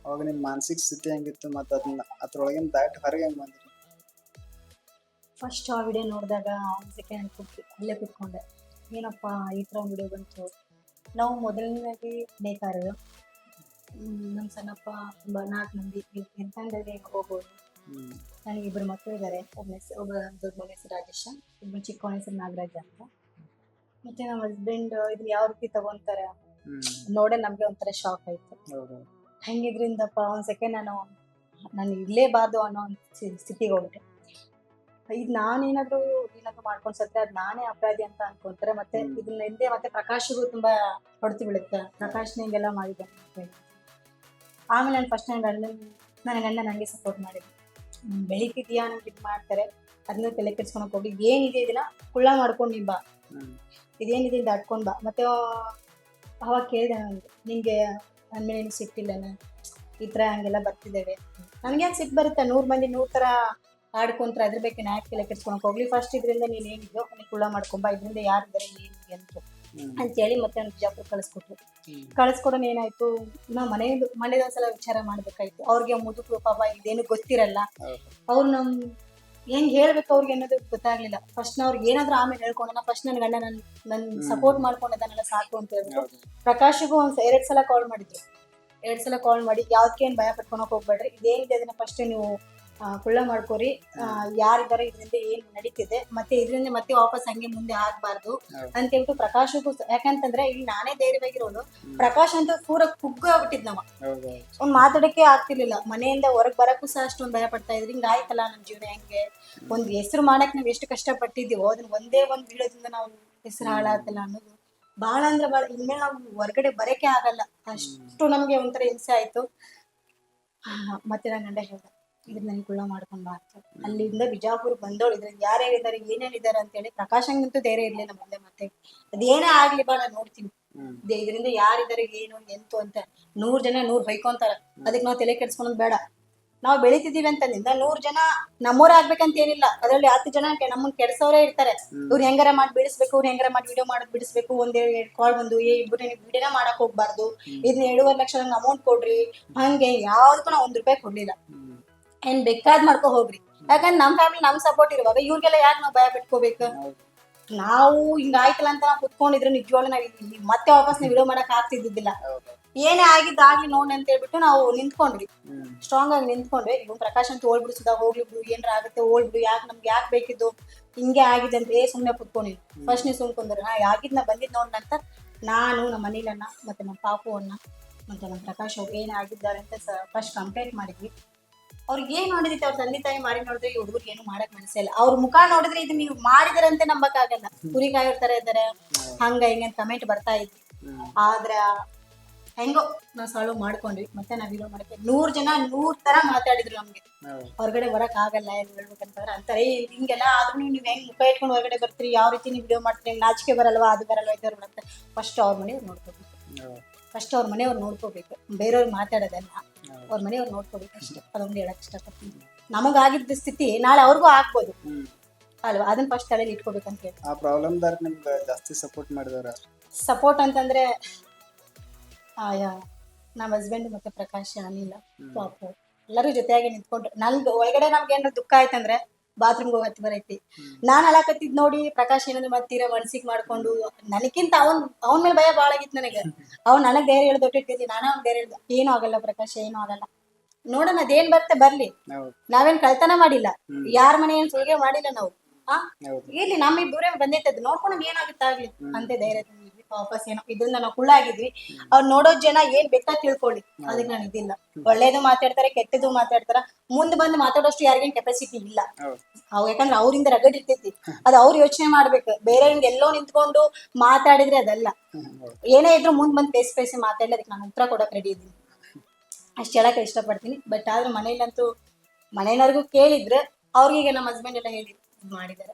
ಅವಾಗ ನಿಮ್ ಮಾನಸಿಕ ಸ್ಥಿತಿ ಹೆಂಗಿತ್ತು ಮತ್ತು ಅದನ್ನ ಅದ್ರೊಳಗಿನ ದಾಟಿ ಹೊರಗೆ ಹೆಂಗ್ ಬಂದ್ರಿ? ಫಸ್ಟ್ ಆ ವಿಡಿಯೋ ನೋಡಿದಾಗ ಒಂದು ಸೆಕೆಂಡ್ ಅಲ್ಲೇ ಕುತ್ಕೊಂಡೆ. ಏನಪ್ಪ ಈ ಥರ ಒಂದು ವಿಡಿಯೋ ಬಂತು. ನಾವು ಮೊದಲನೇದಾಗಿ ಬೇಕಾರರು ನಮ್ಮ ಸಣ್ಣಪ್ಪ ತುಂಬ 4 ಮಂದಿ ಎಂತಂದ್ರೆ ಹೋಗ್ಬೋದು. ನನಗೆ 2 ಮಕ್ಕಳು ಇದ್ದಾರೆ. ಒಬ್ಬ ದೊಡ್ಡ ಮಗನ ಹೆಸರು ರಾಜೇಶ, ಒಬ್ಬ ಚಿಕ್ಕವನ ಹೆಸರು ನಾಗರಾಜ ಅಂತ. ಮತ್ತೆ ನಮ್ಮ ಹಸ್ಬೆಂಡ್ ಇದನ್ನ ಯಾವ ರೀತಿ ತಗೊಂತಾರೆ ನೋಡೇ ನಮಗೆ ಒಂಥರ ಶಾಕ್ ಆಯ್ತು. ಹೆಂಗಿದ್ರಿಂದಪ್ಪ ಒಂದು ಸೆಕೆಂಡ್ ನಾನು ಇರಲೇಬಾರ್ದು ಅನ್ನೋ ಒಂದು ಸ್ಥಿತಿಗೆ ಹೋಗ್ಬಿಟ್ಟೆ. ಇದು ನಾನೇನಾದ್ರೂ ಮಾಡ್ಕೊಂಡು ಸತ್ರೆ ಅದು ನಾನೇ ಅಪರಾಧಿ ಅಂತ ಅನ್ಕೊಂತಾರೆ. ಮತ್ತೆ ಇದನ್ನ ಹಿಂದೆ ಮತ್ತೆ ಪ್ರಕಾಶ್ಗೂ ತುಂಬಾ ಹೊಡ್ತು ಬೀಳುತ್ತೆ. ಪ್ರಕಾಶ್ ಹಿಂಗೆಲ್ಲ ಮಾಡಿದ್ದೆ ಅಂತ ಹೇಳಿ. ಆಮೇಲೆ ನಾನು ಫಸ್ಟ್ ನನ್ನ ಗಂಡ ನನಗೆ ಸಪೋರ್ಟ್ ಮಾಡಿದ್ದೆ. ಬೆಳಿತಿದ್ಯಾ ನಂಗೆ ಇದು ಮಾಡ್ತಾರೆ, ಅದನ್ನ ತಲೆ ಕೆಡ್ಸ್ಕೊಳಕ್ ಹೋಗಿ ಏನಿದೆ ಇದನ್ನ ಕುಳ್ಳ ಮಾಡ್ಕೊಂಡು ನೀ ಬಾ, ಇದೇನಿದೆ ಇದು ಅಟ್ಕೊಂಡ್ ಬಾ. ಮತ್ತೆ ಅವಾಗ ಕೇಳಿದೆ ನಿಂಗೆ ನನ್ನ ಮೇಲೆ ಏನು ಸಿಟ್ಟಿಲ್ಲನ, ಈ ಥರ ಹಂಗೆಲ್ಲ ಬರ್ತಿದ್ದೇವೆ. ನನಗೆ ಯಾಕೆ ಸಿಟ್ಟು ಬರುತ್ತೆ? 100 ಮಂದಿ 100 ಥರ ಆಡ್ಕೊಂತಾರೆ, ಅದ್ರ ಬಗ್ಗೆ ಯಾಕೆ ತಲೆ ಕೆಡ್ಸ್ಕೊಳಕ್ ಹೋಗ್ಲಿ. ಫಸ್ಟ್ ಇದರಿಂದ ನೀನು ಏನಿದ್ಯೋ ನೀನು ಕುಳ್ಳ ಮಾಡ್ಕೊಂಬ, ಇದರಿಂದ ಯಾರಿದ್ದಾರೆ ಏನಿದೆ ಅಂತೇಳಿ ಮತ್ತೆ ಅವ್ನು ಬಿಜಾಪುರ ಕಳಿಸ್ಕೊಡೋಣ. ಏನಾಯ್ತು, ನಾವು ಮನೆದೊಂದ್ಸಲ ವಿಚಾರ ಮಾಡ್ಬೇಕಾಯ್ತು. ಅವ್ರಿಗೆ ಮುದುಕರು ಪಾಪ ಇದೇನು ಗೊತ್ತಿರಲ್ಲ. ಅವ್ರು ಹೆಂಗ್ ಹೇಳ್ಬೇಕು ಅವ್ರಿಗೆ ಅನ್ನೋದು ಗೊತ್ತಾಗ್ಲಿಲ್ಲ. ಫಸ್ಟ್ ಅವ್ರಿಗೆ ಏನಾದ್ರು ಆಮೇಲೆ ಹೇಳ್ಕೊಂಡ. ಫಸ್ಟ್ ನನ್ ಗಂಡ ನನ್ ಸಪೋರ್ಟ್ ಮಾಡ್ಕೊಂಡಿದ್ದಾನೆಲ್ಲ ಸಾಕು ಅಂತ ಹೇಳ್ಬಿಟ್ಟು ಪ್ರಕಾಶ್ಗೂ 2 ಸಲ ಕಾಲ್ ಮಾಡಿದ್ರು. 2 ಸಲ ಕಾಲ್ ಮಾಡಿ ಯಾವ್ದಕ್ಕೇನು ಭಯ ಪಟ್ಕೊಳಕ್ ಹೋಗ್ಬೇಡ್ರಿ, ಇದೇನಿದೆ ಅದನ್ನ ಫಸ್ಟ್ ನೀವು ಕುಳ್ಳ ಮಾಡ್ಕೋರಿ, ಯಾರಿದ್ದಾರೆ, ಇದರಿಂದ ಏನ್ ನಡೀತಿದೆ, ಮತ್ತೆ ಇದರಿಂದ ಮತ್ತೆ ವಾಪಸ್ ಹಂಗೆ ಮುಂದೆ ಆಗ್ಬಾರ್ದು ಅಂತ ಹೇಳ್ಬಿಟ್ಟು ಪ್ರಕಾಶ್ಗೂ. ಯಾಕಂತಂದ್ರೆ ಇಲ್ಲಿ ನಾನೇ ಧೈರ್ಯವಾಗಿರೋನು, ಪ್ರಕಾಶ್ ಅಂತ ಪೂರ ಕುಗ್ಗೋಗ್ಬಿಟ್ಟಿದ್ನವ. ಅವ್ನು ಮಾತಾಡಕ್ಕೆ ಆಗ್ತಿರ್ಲಿಲ್ಲ. ಮನೆಯಿಂದ ಹೊರಗೆ ಬರಕ್ಕೂ ಸಹ ಅಷ್ಟೊಂದು ಭಯ ಪಡ್ತಾ ಇದ್ರಿ. ಹಿಂಗ ಆಯ್ತಲ್ಲ ನಮ್ಮ ಜೀವನ ಹೆಂಗೆ, ಒಂದ್ ಹೆಸರು ಮಾಡಕ್ ನಾವ್ ಎಷ್ಟು ಕಷ್ಟ ಪಟ್ಟಿದ್ದೀವೋ ಅದನ್ನ ಒಂದೇ ಒಂದು ವಿಡಿಯೋದಿಂದ ನಾವು ಹೆಸರು ಹಾಳಾಗ್ತಲ್ಲ ಅನ್ನೋದು ಬಹಳ ಅಂದ್ರೆ ಬಹಳ. ಇನ್ಮೇಲೆ ನಾವು ಹೊರಗಡೆ ಬರಕ್ಕೆ ಆಗಲ್ಲ, ಅಷ್ಟು ನಮ್ಗೆ ಒಂಥರ ಹಿಂಸೆ ಆಯ್ತು. ಮತ್ತೆ ನನ್ನ ಗಂಡ ಹೇಳ್ದ ಇದ್ರ ನನ್ ಕುಳ್ಳ ಮಾಡ್ಕೊಂಡ್ ಬಾ ಅಂತ. ಅಲ್ಲಿಂದ ಬಿಜಾಪುರ ಬಂದೋಳು ಇದ್ರಲ್ಲಿ ಯಾರ್ಯಾರಿದ್ದಾರೆ ಏನೇನಿದ್ದಾರೆ ಅಂತ ಹೇಳಿ. ಪ್ರಕಾಶಂಗಂತೂ ಧೈರ್ಯ ಇರ್ಲಿಲ್ಲ ಮುಂದೆ. ಮತ್ತೆ ಅದೇನೇ ಆಗ್ಲಿ ಬಾ ನಾನು ನೋಡ್ತೀನಿ, ಇದರಿಂದ ಯಾರಿದ್ದಾರೆ ಏನು ಎಂತು ಅಂತ. 100 ಜನ 100 ಬೈಕೊಂತಾರ, ಅದಕ್ಕೆ ನಾವು ತಲೆ ಕೆಡ್ಸ್ಕೊಳೋದು ಬೇಡ. ನಾವು ಬೆಳಿತಿದೀವಿ ಅಂತಂದಿಂದ 100 ಜನ ನಮ್ಮೂರ ಆಗ್ಬೇಕಂತ ಏನಿಲ್ಲ. ಅದರಲ್ಲಿ 10 ಜನ ನಮ್ಮನ್ನ ಕೆಡ್ಸೋರೇ ಇರ್ತಾರೆ. ಇವ್ರು ಹೆಂಗಾರ ಮಾಡಿ ಬಿಡಿಸ್ಬೇಕು, ಇವ್ರು ಹೆಂಗಾರ ಮಾಡಿ ವಿಡಿಯೋ ಮಾಡೋದು ಬಿಡಿಸ್ಬೇಕು. 1-2 ಕಾಲ್ ಬಂದು ಇಬ್ರು ವಿಡಿಯೋನ ಮಾಡಕ್ ಹೋಗ್ಬಾರ್ದು, ಇದನ್ನ 7.5 ಲಕ್ಷ ಅಮೌಂಟ್ ಕೊಡ್ರಿ, ಹಂಗೆ ಯಾವ್ದಕ್ಕೂ ನಾವು 1 ರೂಪಾಯಿ ಕೊಡ್ಲಿಲ್ಲ. ಏನ್ ಬೇಕಾದ್ ಮಾಡ್ಕೊ ಹೋಗ್ರಿ. ಯಾಕಂದ್ರೆ ನಮ್ ಫ್ಯಾಮಿಲಿ ನಮ್ ಸಪೋರ್ಟ್ ಇರುವಾಗ ಇವ್ರಿಗೆಲ್ಲ ಯಾಕೆ ನಾವು ಭಯ ಬಿಟ್ಕೋಬೇಕು? ನಾವು ಹಿಂಗಾಯ್ತಲ್ಲ ಅಂತ ನಾವು ಕುತ್ಕೊಂಡಿದ್ರೆ ನಿಜವಾಗ್ಲೂ ನಾವ್ ಮತ್ತೆ ವಾಪಸ್ ವಿಡಿಯೋ ಮಾಡಕ್ ಆಗ್ತಿದ್ದಿಲ್ಲ. ಏನೇ ಆಗಿದ್ದಾಗ್ಲಿ ನೋಡಿ ಅಂತ ಹೇಳ್ಬಿಟ್ಟು ನಾವು ನಿಂತ್ಕೊಂಡ್ವಿ, ಸ್ಟ್ರಾಂಗ್ ಆಗಿ ನಿಂತ್ಕೊಂಡ್ವಿ. ಇವ್ ಪ್ರಕಾಶ್ ಅಂತ ಹೋಗ್ಬಿಡು ಸುಧಾ, ಹೋಗ್ಲಿ ಬಿಡು, ಏನಾರ ಆಗುತ್ತೆ ಹೋಗ್ಬಿಡು, ನಮ್ಗೆ ಯಾಕೆ ಬೇಕಿದ್ದು, ಹಿಂಗೆ ಆಗಿದೆ ಅಂತ ಸುಮ್ನೆ ಕುತ್ಕೊಂಡಿದ್ವಿ. ಫಸ್ಟ್ ನೀವು ಸುಮ್ಕೊಂಡ್ರೆ ಆಗಿದ್ನ ಬಂದಿದ್ ನೋಡ್ನಂತ ನಾನು, ನಮ್ಮ ಅನಿಲ್ ಅಣ್ಣ ಮತ್ತೆ ನಮ್ಮ ಪಾಪು ಅಣ್ಣ ಮತ್ತೆ ನಮ್ಮ ಪ್ರಕಾಶ್ ಅವ್ರು ಏನಾಗಿದ್ದಾರೆ ಅಂತ ಫಸ್ಟ್ ಕಂಪ್ಲೇಂಟ್ ಮಾಡಿದ್ವಿ. ಅವ್ರಿಗೆ ಏನ್ ನೋಡಿದೈತೆ, ಅವ್ರ ತಂದೆ ತಾಯಿ ಮಾರಿ ನೋಡಿದ್ರೆ ಈ ಹುಡುಗರಿಗೆ ಏನು ಮಾಡಕ್ ಮನಸ್ಸೇ ಇಲ್ಲ. ಅವ್ರ ಮುಖ ನೋಡಿದ್ರೆ ಇದು ನೀವು ಮಾಡಿದಾರಂತೆ ನಂಬಕ್ ಆಗಲ್ಲ. ಕುರಿಕಾಯಿರ್ತಾರೆ ಇದಾರೆ ಹಂಗ ಹಿಂಗ ಕಮೆಂಟ್ ಬರ್ತಾ ಇದ್ವಿ. ಆದ್ರ ಹೆಂಗೋ ನಾವ್ ಸಾಲ್ವ್ ಮಾಡ್ಕೊಂಡ್ವಿ. ಮತ್ತೆ ನಾವ್ ವಿಡಿಯೋ ಮಾಡಕ್ಕೆ 100 ಜನ 100 ತರ ಮಾತಾಡಿದ್ರು. ನಮ್ಗೆ ಹೊರಗಡೆ ಬರಕ್ ಆಗಲ್ಲ ಏನ್ ಹೇಳ್ಬೇಕಂತಂದ್ರೆ ಅಂತಾರೆ, ಹಿಂಗೆಲ್ಲ ಆದ್ರೂ ನೀವ್ ಹೆಂಗ್ ಮುಖ ಇಟ್ಕೊಂಡು ಹೊರಗಡೆ ಬರ್ತೀರಿ, ಯಾವ ರೀತಿ ನೀವು ವಿಡಿಯೋ ಮಾಡ್ತೀರಿ, ನಾಚಿಕೆ ಬರಲ್ವಾ, ಅದು ಬರಲ್ವಾ, ಇದವ್ರು ಬರುತ್ತೆ. ಫಸ್ಟ್ ಅವ್ರ ಮನೆಯವ್ರು ನೋಡ್ಕೋಬೇಕು, ಫಸ್ಟ್ ಅವ್ರ ಮನೆಯವ್ರು ನೋಡ್ಕೋಬೇಕು, ಬೇರೆಯವ್ರು ಮಾತಾಡೋದಲ್ಲ, ಅವ್ರ ಮನೆಯವ್ರು ನೋಡ್ಕೋಬೇಕು ಅಷ್ಟೇ. ಅದೊಂದು ಹೇಳಕ್ ಇಷ್ಟಪಡ್ತೀನಿ. ನಮಗಾಗಿದ್ದ ಸ್ಥಿತಿ ನಾಳೆ ಅವ್ರಿಗೂ ಆಗ್ಬೋದು ಅಲ್ವಾ, ಅದನ್ನ ಫಸ್ಟ್ ತಲೆಯಲ್ಲಿ ಇಟ್ಕೋಬೇಕಂತ ಹೇಳಿ. ಆ ಪ್ರಾಬ್ಲಮ್ ದಾರ ನಿಮ್ಗೆ ಜಾಸ್ತಿ ಸಪೋರ್ಟ್ ಮಾಡಿದವ್ರ? ಸಪೋರ್ಟ್ ಅಂತಂದ್ರೆ ನಮ್ಮ ಹಸ್ಬೆಂಡ್ ಮತ್ತೆ ಪ್ರಕಾಶ್, ಅನಿಲ, ಪಾಪು ಎಲ್ಲರೂ ಜೊತೆಯಾಗಿ ನಿಂತ್ಕೊಂಡ್ರು. ನನ್ಗೆ ಒಳಗಡೆ ನಮ್ಗೆ ಏನಾದ್ರು ದುಃಖ ಆಯ್ತಂದ್ರೆ ಬಾತ್ರೂಮ್ಗೆ ಹೋಗತ್ತಿ ಬರೈತಿ. ನಾನ್ ಅಳಕತ್ತಿದ್ ನೋಡಿ ಪ್ರಕಾಶ್ ಏನಾದ್ರು ಮತ್ತೀರ ಮನ್ಸಿಗೆ ಮಾಡ್ಕೊಂಡು, ನನಗಿಂತ ಅವನ್ ಮೇಲೆ ಭಯ ಬಾಳ ಆಗಿತ್ತು ನನಗೆ. ಅವ್ನು ನನಗ್ ಧೈರ್ಯ ಹೇಳ್ದೊಟ್ಟಿರ್ತಿದ್ವಿ, ನಾನೇ ಅವ್ನ್ ಧೈರ್ಯ ಹೇಳ್ದ, ಏನೂ ಆಗಲ್ಲ ಪ್ರಕಾಶ್, ಏನೂ ಆಗಲ್ಲ, ನೋಡೋಣ ಅದೇನ್ ಬರುತ್ತೆ ಬರ್ಲಿ, ನಾವೇನ್ ಕಳ್ತನ ಮಾಡಿಲ್ಲ, ಯಾರ ಮನೆ ಏನ್ ಸುಳ್ಗೆ ಮಾಡಿಲ್ಲ ನಾವು. ಇಲ್ಲಿ ನಮ್ಮ ದೂರ ಬಂದೈತದ್ ನೋಡ್ಕೊಂಡು ಏನಾಗುತ್ತೆ ಆಗ್ಲಿ ಅಂತ ಧೈರ್ಯ ತಂದಿದ್ವಿ. ವಾಪಸ್ ಏನೋ ಇದರಿಂದ ನಾವು ಕುಳ್ಳಾಗಿದ್ವಿ. ಅವ್ರು ನೋಡೋ ಜನ ಏನ್ ಬೇಕಾ ತಿಳ್ಕೊಳ್ಳಿ, ಅದಕ್ಕೆ ನಾನು ಇದಿಲ್ಲ. ಒಳ್ಳೇದು ಮಾತಾಡ್ತಾರೆ, ಕೆಟ್ಟದ್ದು ಮಾತಾಡ್ತಾರ, ಮುಂದ್ ಬಂದು ಮಾತಾಡೋಷ್ಟು ಯಾರಿಗೇನ್ ಕೆಪಾಸಿಟಿ ಇಲ್ಲ. ಯಾಕಂದ್ರೆ ಅವ್ರಿಂದ ರಗಡ್ ಇರ್ತೈತಿ, ಅದು ಅವ್ರು ಯೋಚನೆ ಮಾಡ್ಬೇಕು. ಬೇರೆ ಎಲ್ಲೋ ನಿಂತ್ಕೊಂಡು ಮಾತಾಡಿದ್ರೆ ಅದಲ್ಲ. ಏನೇ ಇದ್ರು ಮುಂದ್ ಬಂದು ಫೇಸ್ ಮಾತಾಡ್ಲಿ, ಅದಕ್ಕೆ ನಾನು ಉತ್ತರ ಕೊಡಕ್ ರೆಡಿ ಇದ್ದೀನಿ, ಅಷ್ಟು ಹೇಳಕ್ಕೆ ಇಷ್ಟಪಡ್ತೀನಿ. ಬಟ್ ಆದ್ರೆ ಮನೇಲಂತೂ ಮನೆಯವ್ರಿಗೂ ಕೇಳಿದ್ರೆ ಅವ್ರಿಗೆ ನಮ್ಮ ಹಸ್ಬೆಂಡ್ ಎಲ್ಲ ಹೇಳಿ ಮಾಡಿದ್ದಾರೆ.